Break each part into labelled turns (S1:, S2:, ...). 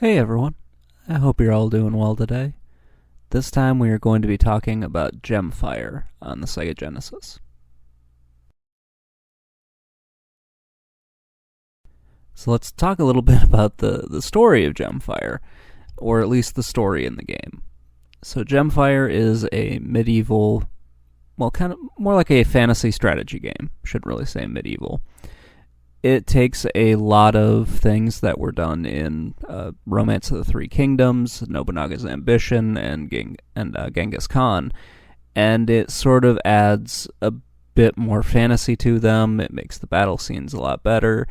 S1: Hey everyone, I hope you're all doing well today. This time we are going to be talking about Gemfire on the Sega Genesis. So let's talk a little bit about the story of Gemfire, or at least the story in the game. So Gemfire is a medieval, well, kind of more like a fantasy strategy game. Shouldn't really say medieval. It takes a lot of things that were done in Romance of the Three Kingdoms, Nobunaga's Ambition, and Genghis Khan, and it sort of adds a bit more fantasy to them. It makes the battle scenes a lot better,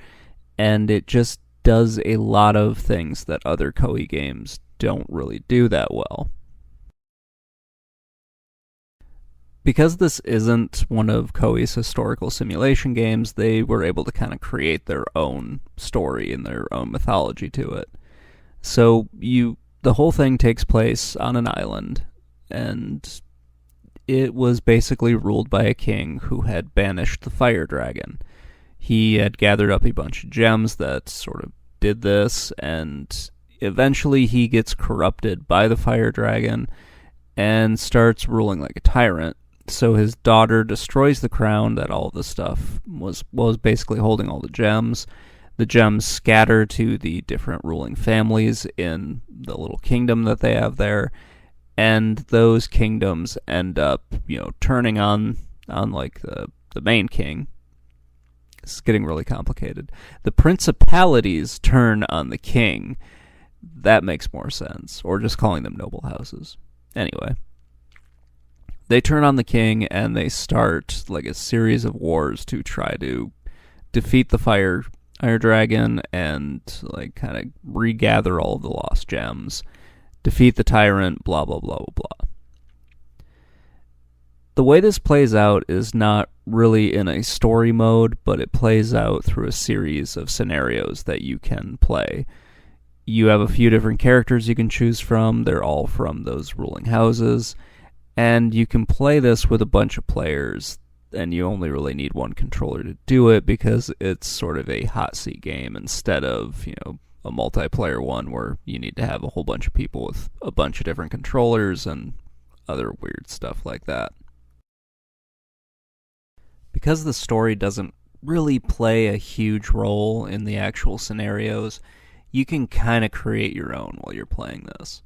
S1: and it just does a lot of things that other Koei games don't really do that well. Because this isn't one of Koei's historical simulation games, they were able to kind of create their own story and their own mythology to it. So the whole thing takes place on an island, and it was basically ruled by a king who had banished the fire dragon. He had gathered up a bunch of gems that sort of did this, and eventually he gets corrupted by the fire dragon and starts ruling like a tyrant. So his daughter destroys the crown that all of the stuff was basically holding all the gems. The gems scatter to the different ruling families in the little kingdom that they have there, and those kingdoms end up, turning on like the main king. It's getting really complicated. The principalities turn on the king. That makes more sense. Or just calling them noble houses. Anyway. They turn on the king and they start like a series of wars to try to defeat the fire dragon and like kind of regather all of the lost gems, defeat the tyrant, blah blah blah blah blah. The way this plays out is not really in a story mode, but it plays out through a series of scenarios that you can play. You have a few different characters you can choose from. They're all from those ruling houses. And you can play this with a bunch of players, and you only really need one controller to do it because it's sort of a hot seat game instead of, a multiplayer one where you need to have a whole bunch of people with a bunch of different controllers and other weird stuff like that. Because the story doesn't really play a huge role in the actual scenarios, you can kind of create your own while you're playing this.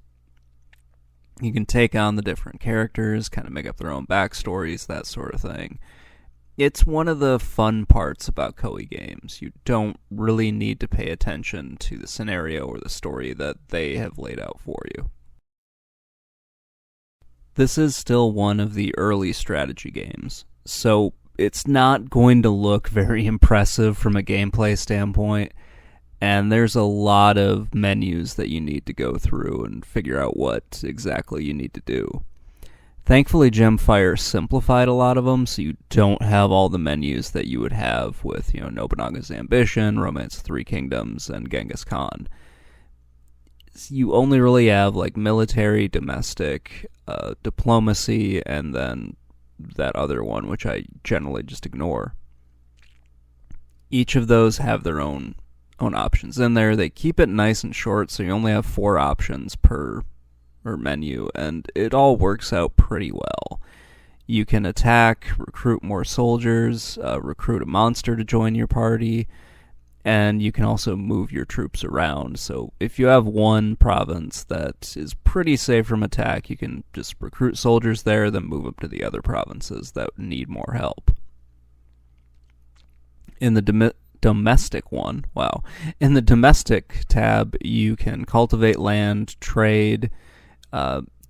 S1: You can take on the different characters, kind of make up their own backstories, that sort of thing. It's one of the fun parts about Koei games. You don't really need to pay attention to the scenario or the story that they have laid out for you. This is still one of the early strategy games, so it's not going to look very impressive from a gameplay standpoint. And there's a lot of menus that you need to go through and figure out what exactly you need to do. Thankfully, Gemfire simplified a lot of them, so you don't have all the menus that you would have with, Nobunaga's Ambition, Romance of Three Kingdoms, and Genghis Khan. You only really have, like, military, domestic, diplomacy, and then that other one, which I generally just ignore. Each of those have their own options in there. They keep it nice and short, so you only have 4 options per menu, and it all works out pretty well. You can attack, recruit more soldiers, recruit a monster to join your party, and you can also move your troops around. So if you have one province that is pretty safe from attack, you can just recruit soldiers there, then move them to the other provinces that need more help. In the domestic one, in the domestic tab, you can cultivate land, trade,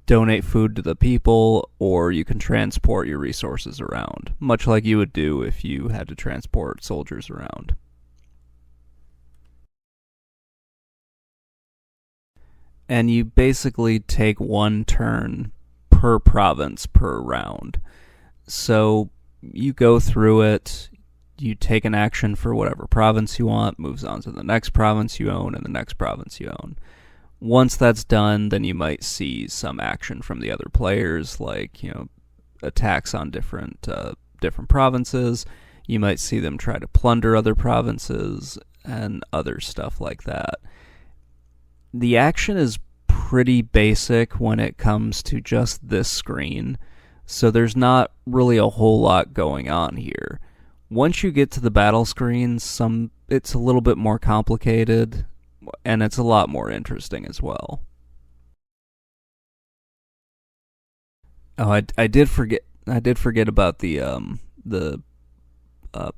S1: donate food to the people, or you can transport your resources around, much like you would do if you had to transport soldiers around. And you basically take one turn per province per round. So you go through it, you take an action for whatever province you want, moves on to the next province you own, and the next province you own. Once that's done, then you might see some action from the other players, like, attacks on different provinces. You might see them try to plunder other provinces and other stuff like that. The action is pretty basic when it comes to just this screen, so there's not really a whole lot going on here. Once you get to the battle screens, it's a little bit more complicated, and it's a lot more interesting as well. Oh, I did forget. I did forget about the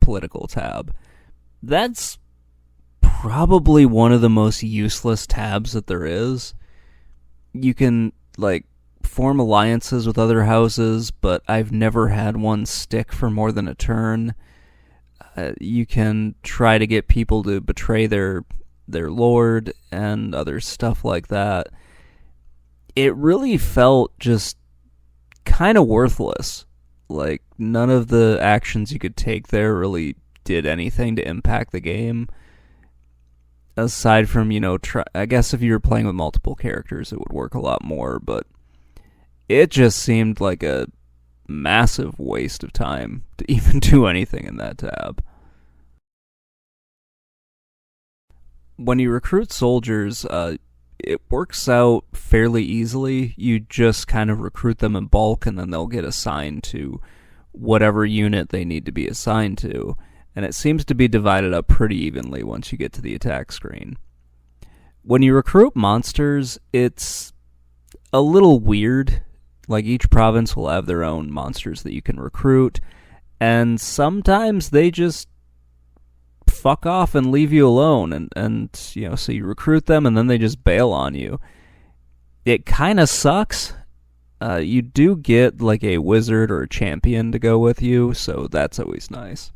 S1: political tab. That's probably one of the most useless tabs that there is. You can like form alliances with other houses, but I've never had one stick for more than a turn. You can try to get people to betray their lord and other stuff like that. It really felt just kind of worthless. Like, none of the actions you could take there really did anything to impact the game. Aside from, I guess if you were playing with multiple characters, it would work a lot more, but it just seemed like a massive waste of time to even do anything in that tab. When you recruit soldiers, it works out fairly easily. You just kind of recruit them in bulk, and then they'll get assigned to whatever unit they need to be assigned to. And it seems to be divided up pretty evenly once you get to the attack screen. When you recruit monsters, it's a little weird. Like, each province will have their own monsters that you can recruit, and sometimes they just fuck off and leave you alone, and so you recruit them and then they just bail on you. It kind of sucks. You do get like a wizard or a champion to go with you, so that's always nice.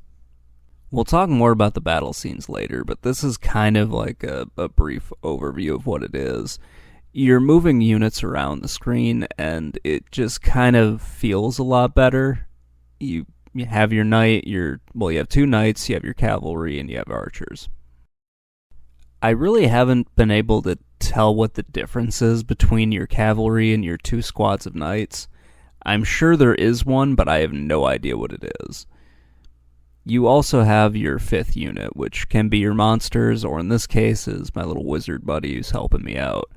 S1: We'll talk more about the battle scenes later, but this is kind of like a brief overview of what it is. You're moving units around the screen, and it just kind of feels a lot better. You have your knight, you have two knights, you have your cavalry, and you have archers. I really haven't been able to tell what the difference is between your cavalry and your two squads of knights. I'm sure there is one, but I have no idea what it is. You also have your fifth unit, which can be your monsters, or in this case is my little wizard buddy who's helping me out.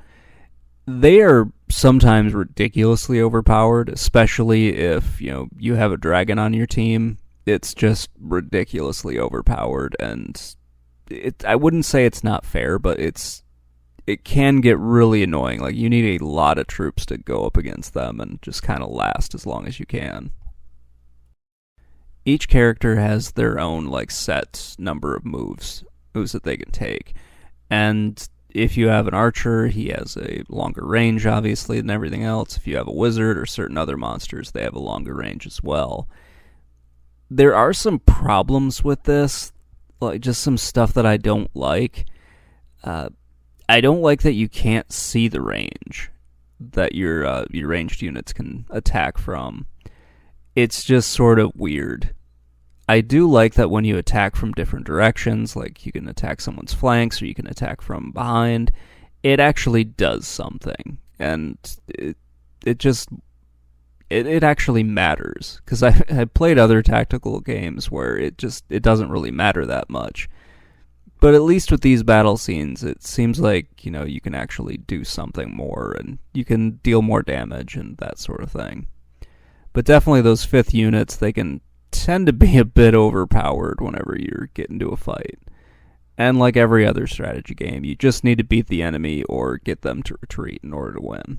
S1: They are sometimes ridiculously overpowered, especially if, you have a dragon on your team. It's just ridiculously overpowered, and I wouldn't say it's not fair, but it can get really annoying. Like, you need a lot of troops to go up against them and just kind of last as long as you can. Each character has their own, set number of moves that they can take. And if you have an archer, he has a longer range, obviously, than everything else. If you have a wizard or certain other monsters, they have a longer range as well. There are some problems with this, like just some stuff that I don't like. I don't like that you can't see the range that your ranged units can attack from. It's just sort of weird. I do like that when you attack from different directions, like you can attack someone's flanks or you can attack from behind, it actually does something. And it actually matters. Because I played other tactical games where it doesn't really matter that much. But at least with these battle scenes, it seems like, you can actually do something more and you can deal more damage and that sort of thing. But definitely those fifth units, they can tend to be a bit overpowered whenever you're getting into a fight. And like every other strategy game, you just need to beat the enemy or get them to retreat in order to win.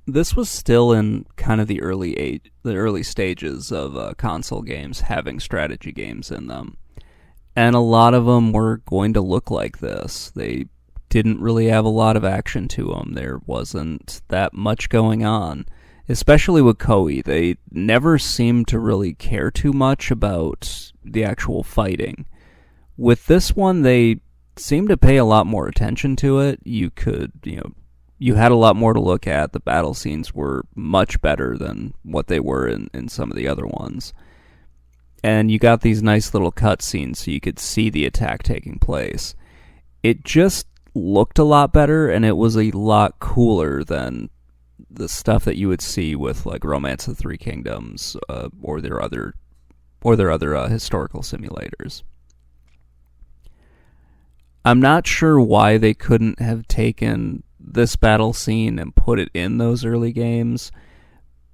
S1: This was still in kind of the early stages of console games having strategy games in them. And a lot of them were going to look like this. They didn't really have a lot of action to them. There wasn't that much going on. Especially with Koei, they never seemed to really care too much about the actual fighting. With this one, they seemed to pay a lot more attention to it. You had a lot more to look at. The battle scenes were much better than what they were in some of the other ones. And you got these nice little cutscenes so you could see the attack taking place. It just looked a lot better, and it was a lot cooler than the stuff that you would see with like Romance of the Three Kingdoms or their other historical simulators. I'm not sure why they couldn't have taken this battle scene and put it in those early games.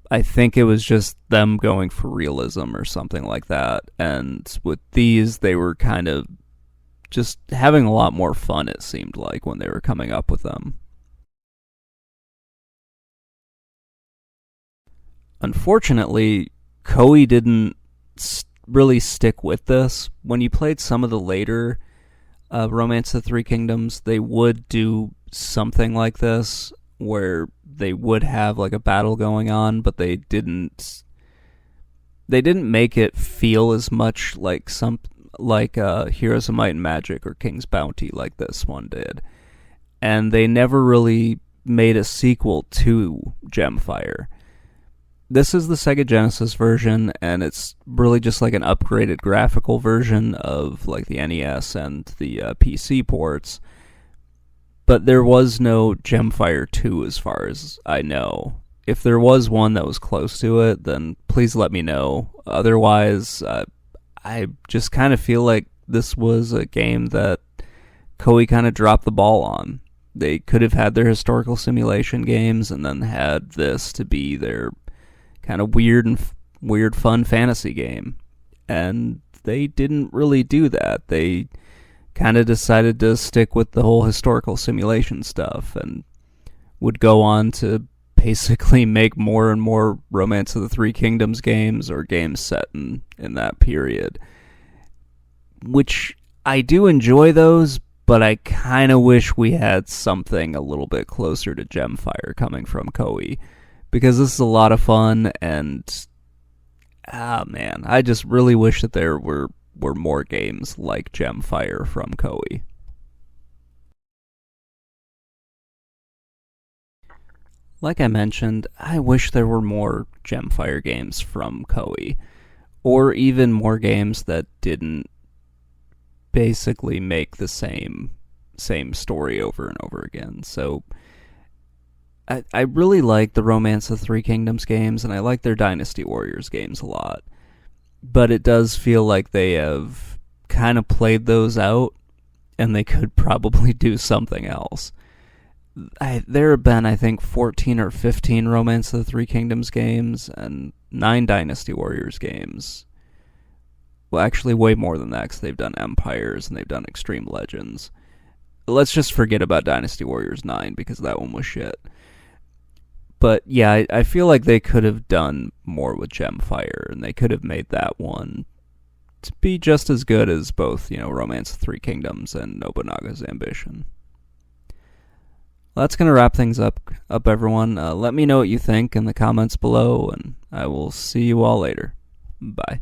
S1: I think it was just them going for realism or something like that. And with these, they were kind of just having a lot more fun, it seemed like, when they were coming up with them. Unfortunately, Koei didn't really stick with this. When you played some of the later Romance of the Three Kingdoms, they would do something like this, where they would have like a battle going on, but they didn't make it feel as much like Heroes of Might and Magic or King's Bounty like this one did. And they never really made a sequel to Gemfire. This is the Sega Genesis version, and it's really just like an upgraded graphical version of like the NES and the PC ports. But there was no Gemfire 2 as far as I know. If there was one that was close to it, then please let me know. Otherwise, I just kind of feel like this was a game that Koei kind of dropped the ball on. They could have had their historical simulation games and then had this to be their kind of weird fun fantasy game. And they didn't really do that. They kind of decided to stick with the whole historical simulation stuff and would go on to basically make more and more Romance of the Three Kingdoms games or games set in that period. Which I do enjoy those, but I kind of wish we had something a little bit closer to Gemfire coming from Koei, because this is a lot of fun, and man, I just really wish that there were more games like Gemfire from Koei. Like I mentioned, I wish there were more Gemfire games from Koei, or even more games that didn't basically make the same story over and over again. So I really like the Romance of the Three Kingdoms games, and I like their Dynasty Warriors games a lot. But it does feel like they have kind of played those out, and they could probably do something else. There have been, I think, 14 or 15 Romance of the Three Kingdoms games, and 9 Dynasty Warriors games. Well, actually, way more than that, because they've done Empires, and they've done Extreme Legends. Let's just forget about Dynasty Warriors 9, because that one was shit. But yeah, I feel like they could have done more with Gemfire, and they could have made that one to be just as good as both, Romance of Three Kingdoms and Nobunaga's Ambition. Well, that's going to wrap things up, everyone. Let me know what you think in the comments below, and I will see you all later. Bye.